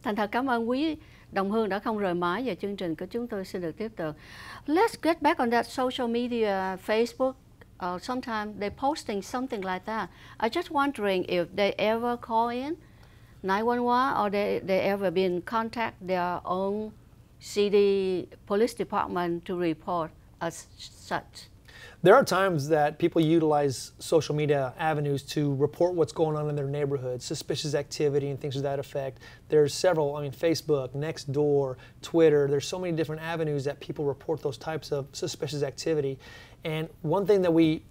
Thành thật cảm ơn quý đồng hương đã không rời mãi và chương trình của chúng tôi xin được tiếp tục. Let's get back on that social media, Facebook. Sometimes they're posting something like that. I just wondering if they ever call in 911 or they ever been contact their own city police department to report as such. There are times that people utilize social media avenues to report what's going on in their neighborhood, suspicious activity and things to that effect. There's several, I mean, Facebook, Nextdoor, Twitter, there's so many different avenues that people report those types of suspicious activity. And one thing that we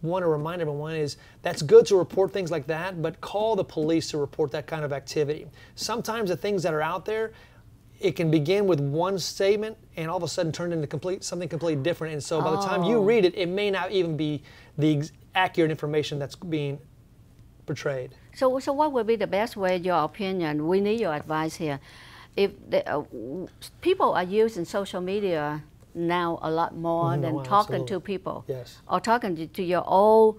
want to remind everyone is that's good to report things like that, but call the police to report that kind of activity. Sometimes the things that are out there, it can begin with one statement and all of a sudden turn into something completely different. And so by the time you read it, it may not even be the accurate information that's being portrayed. So what would be the best way, your opinion? We need your advice here. If people are using social media now a lot more than talking to people, or talking to your own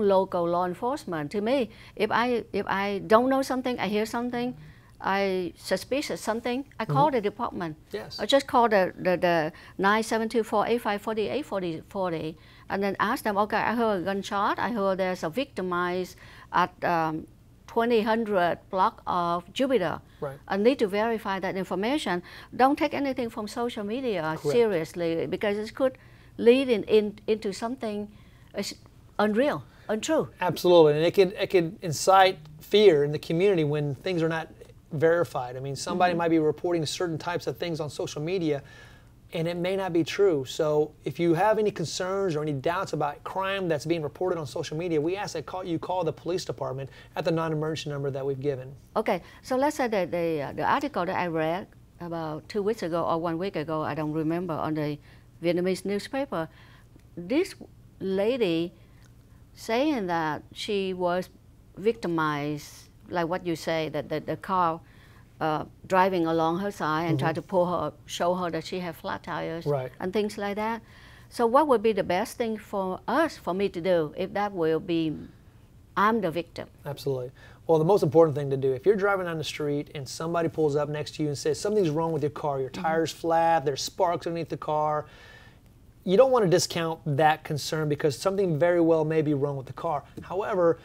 local law enforcement. To me, if I don't know something, I hear something, I suspicious something, I call the department. Yes. I just call the 972-485-4840 and then ask them, okay, I heard a gunshot, I heard there's a victimized at 2000 block of Jupiter. Right. I need to verify that information. Don't take anything from social media seriously, because it could lead into something unreal, untrue. Absolutely, and it could incite fear in the community when things are not verified. I mean, somebody might be reporting certain types of things on social media, and it may not be true. So if you have any concerns or any doubts about crime that's being reported on social media, we ask that you call the police department at the non-emergency number that we've given. Okay, so let's say that the article that I read about 2 weeks ago or 1 week ago, I don't remember, on the Vietnamese newspaper, this lady saying that she was victimized, like what you say, that the car driving along her side and try to pull her, show her that she had flat tires and things like that. So what would be the best thing for me to do if that will be, I'm the victim? Absolutely. Well, the most important thing to do, if you're driving down the street and somebody pulls up next to you and says something's wrong with your car, your tire's flat, there's sparks underneath the car, you don't want to discount that concern because something very well may be wrong with the car. However,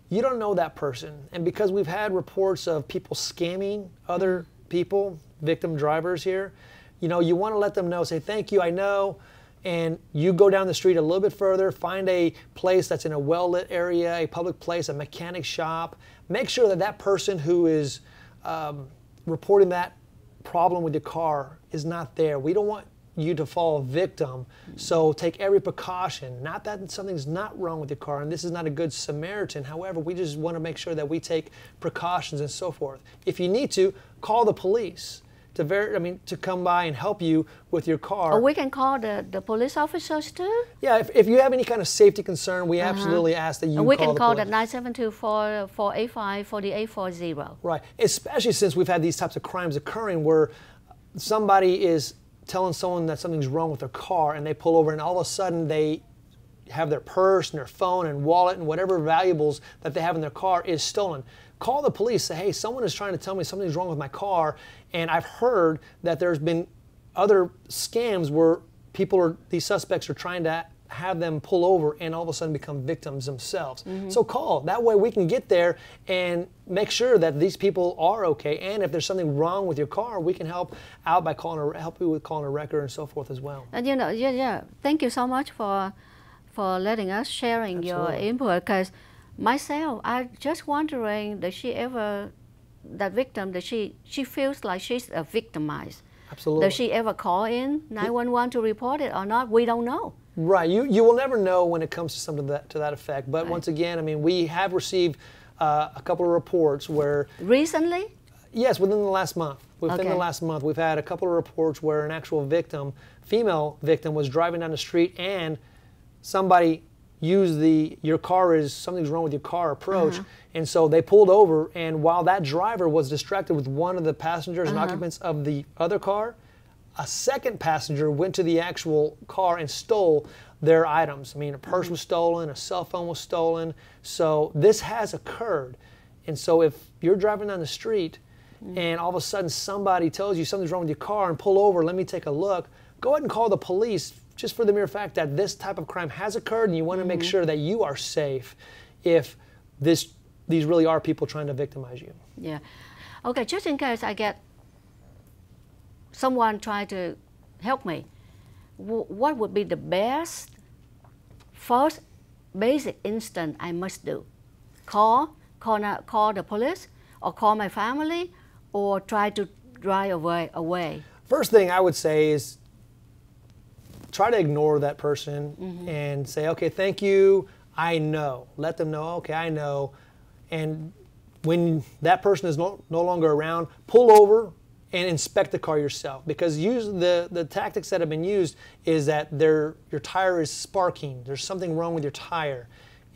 you don't know that person, and because we've had reports of people scamming other people, victim drivers here, you know, you want to let them know, say, thank you, I know, and you go down the street a little bit further, find a place that's in a well-lit area, a public place, a mechanic shop. Make sure that that person who is reporting that problem with your car is not there. We don't want you to fall victim, so take every precaution. Not that something's not wrong with your car, and this is not a good Samaritan. However, we just want to make sure that we take precautions and so forth. If you need to, call the police to come by and help you with your car. Or we can call the police officers too? Yeah, if you have any kind of safety concern, we absolutely ask that you call the police. We can call the 972-485-4840. Right, especially since we've had these types of crimes occurring where somebody is telling someone that something's wrong with their car, and they pull over and all of a sudden they have their purse and their phone and wallet and whatever valuables that they have in their car is stolen. Call the police, say, hey, someone is trying to tell me something's wrong with my car, and I've heard that there's been other scams where these suspects are trying to have them pull over and all of a sudden become victims themselves. So call. That way we can get there and make sure that these people are okay. And if there's something wrong with your car, we can help out by help you with calling a wrecker and so forth as well. And you know, thank you so much for letting us sharing your input. Because myself, I just wondering, that victim, that she feels like she's victimized. Absolutely. Does she ever call in 911 to report it or not? We don't know. Right. You will never know when it comes to something to that effect. But once again, I mean, we have received a couple of reports where... Recently? Yes, within the last month. Within the last month, we've had a couple of reports where an actual victim, female victim, was driving down the street and somebody used something's wrong with your car approach. And so they pulled over, and while that driver was distracted with one of the passengers and occupants of the other car, a second passenger went to the actual car and stole their items. I mean, a purse was stolen, a cell phone was stolen. So this has occurred. And so if you're driving down the street and all of a sudden somebody tells you something's wrong with your car and pull over, let me take a look, go ahead and call the police just for the mere fact that this type of crime has occurred and you want to make sure that you are safe if these really are people trying to victimize you. Yeah. Okay, just in case I get someone try to help me, what would be the best first basic instinct I must do? Call the police, or call my family, or try to drive away? First thing I would say is try to ignore that person and say, okay, thank you, I know. Let them know, okay, I know. And when that person is no longer around, pull over and inspect the car yourself, because usually the tactics that have been used is that your tire is sparking. There's something wrong with your tire.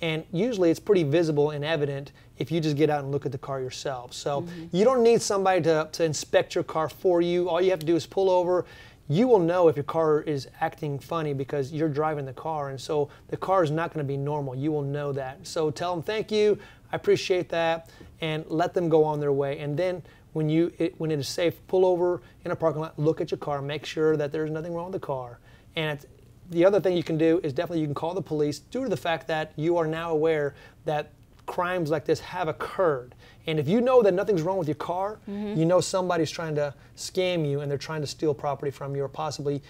And usually it's pretty visible and evident if you just get out and look at the car yourself. So you don't need somebody to inspect your car for you. All you have to do is pull over. You will know if your car is acting funny because you're driving the car, and so the car is not going to be normal. You will know that. So tell them thank you, I appreciate that, and let them go on their way. And then when it is safe, pull over in a parking lot, look at your car, make sure that there's nothing wrong with the car. And the other thing you can do is definitely you can call the police due to the fact that you are now aware that crimes like this have occurred. And if you know that nothing's wrong with your car, you know somebody's trying to scam you and they're trying to steal property from you, or possibly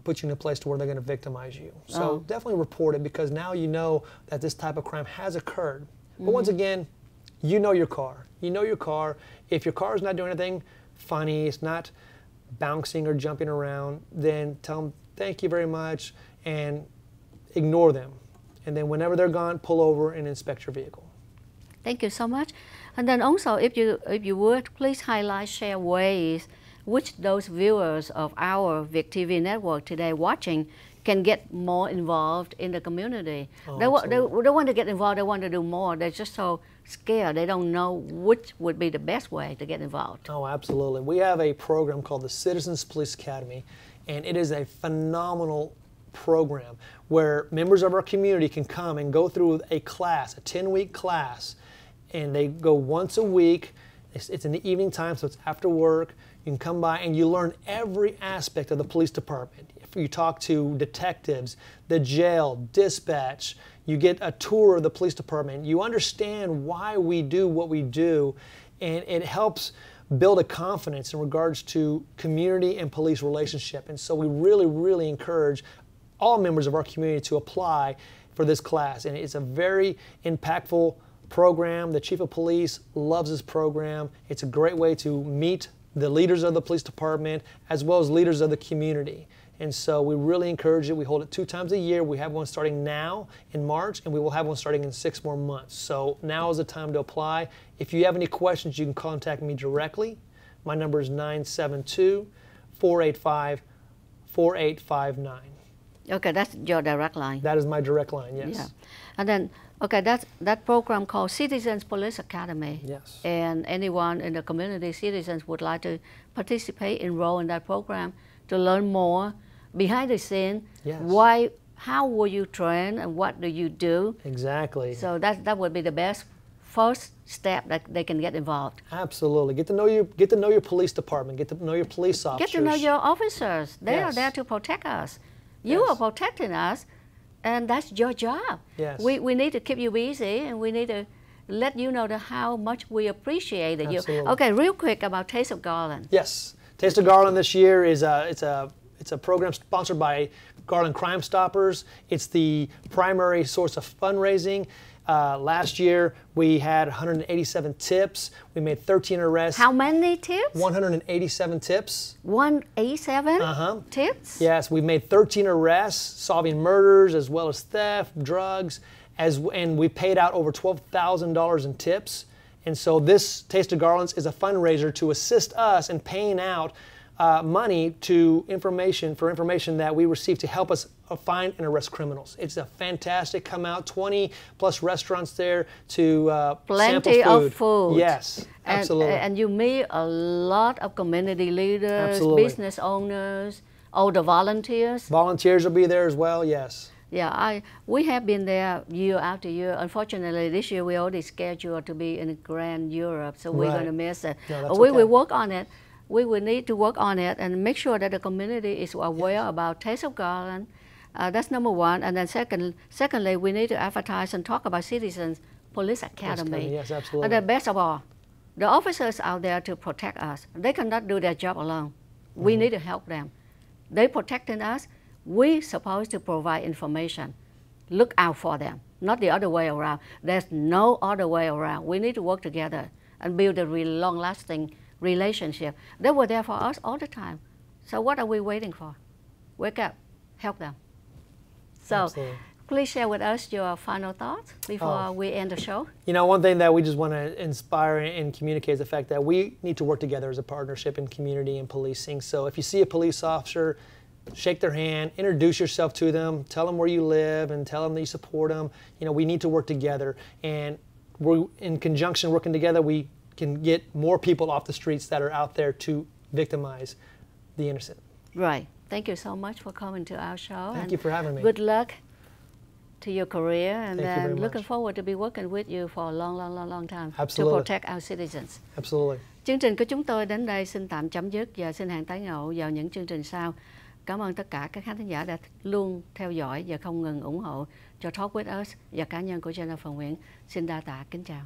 put you in a place to where they're going to victimize you. So definitely report it, because now you know that this type of crime has occurred. But once again, you know your car. You know your car. If your car is not doing anything funny, it's not bouncing or jumping around, then tell them thank you very much and ignore them. And then whenever they're gone, pull over and inspect your vehicle. Thank you so much. And then also, if you would, please highlight, share ways which those viewers of our Vic TV network today watching can get more involved in the community. They want to get involved, they want to do more. They're just so scared. They don't know which would be the best way to get involved. Oh, absolutely. We have a program called the Citizens Police Academy, and it is a phenomenal program where members of our community can come and go through a class, a 10-week class, and they go once a week. It's in the evening time, so it's after work. You can come by and you learn every aspect of the police department. If you talk to detectives, the jail, dispatch, you get a tour of the police department. You understand why we do what we do, and it helps build a confidence in regards to community and police relationship. And so we really, really encourage all members of our community to apply for this class. And it's a very impactful program. The Chief of Police loves this program. It's a great way to meet the leaders of the police department as well as leaders of the community. And so we really encourage it. We hold it 2 times a year. We have one starting now in March, and we will have one starting in 6 more months. So now is the time to apply. If you have any questions, you can contact me directly. My number is 972-485-4859. Okay, that's your direct line. That is my direct line, yes. Yeah. And then, okay, that's that program called Citizens Police Academy. Yes. And anyone in the community, citizens, would like to participate, enroll in that program to learn more behind the scene. Yes. How were you trained, and what do you do? Exactly. So that would be the best first step that they can get involved. Absolutely. Get to know your police department. Get to know your police officers. Get to know your officers. They Yes. are there to protect us. You Yes. are protecting us, and that's your job. Yes. We need to keep you busy, and we need to let you know how much we appreciate you. Absolutely. Okay, real quick about Taste of Garland. Yes. Taste of Garland this year is it's a program sponsored by Garland Crime Stoppers. It's the primary source of fundraising. Last year we had 187 tips. We made 13 arrests. How many tips? 187 tips. 187 tips? Yes, we made 13 arrests, solving murders as well as theft, drugs, and we paid out over $12,000 in tips. And so this Taste of Garland's is a fundraiser to assist us in paying out money to information that we receive to help us find and arrest criminals. It's a fantastic come out, 20 plus restaurants there to Plenty sample of food. Yes, absolutely. And you meet a lot of community leaders, Absolutely. business owners, all the volunteers. Volunteers will be there as well, yes. Yeah, we have been there year after year. Unfortunately, this year we already scheduled to be in Grand Europe, so we're going to miss it. No, that's we okay. will work on it. We will need to work on it and make sure that the community is aware about Taste of Garland. That's number one. And then secondly, we need to advertise and talk about Citizens Police Academy. Yes, absolutely. And the best of all, the officers out there to protect us. They cannot do their job alone. We need to help them. They protecting us. We're supposed to provide information. Look out for them, not the other way around. There's no other way around. We need to work together and build a really long-lasting relationship. They were there for us all the time. So what are we waiting for? Wake up, help them. So Absolutely. Please share with us your final thoughts before we end the show. You know, one thing that we just want to inspire and communicate is the fact that we need to work together as a partnership in community and policing. So if you see a police officer, shake their hand, introduce yourself to them, tell them where you live, and tell them that you support them. You know, we need to work together, and we're in conjunction working together. We can get more people off the streets that are out there to victimize the innocent. Right. Thank you so much for coming to our show. Thank you for having me. Good luck to your career, and Thank you very looking much. forward to be working with you for a long time Absolutely. to protect our citizens. Absolutely. Chương trình của chúng tôi đến đây xin tạm chấm dứt và xin hẹn tái ngộ vào những chương trình sau. Cảm ơn tất cả các khán thính giả đã luôn theo dõi và không ngừng ủng hộ cho Talk With Us và cá nhân của Jennifer Nguyễn. Xin đa tạ, kính chào.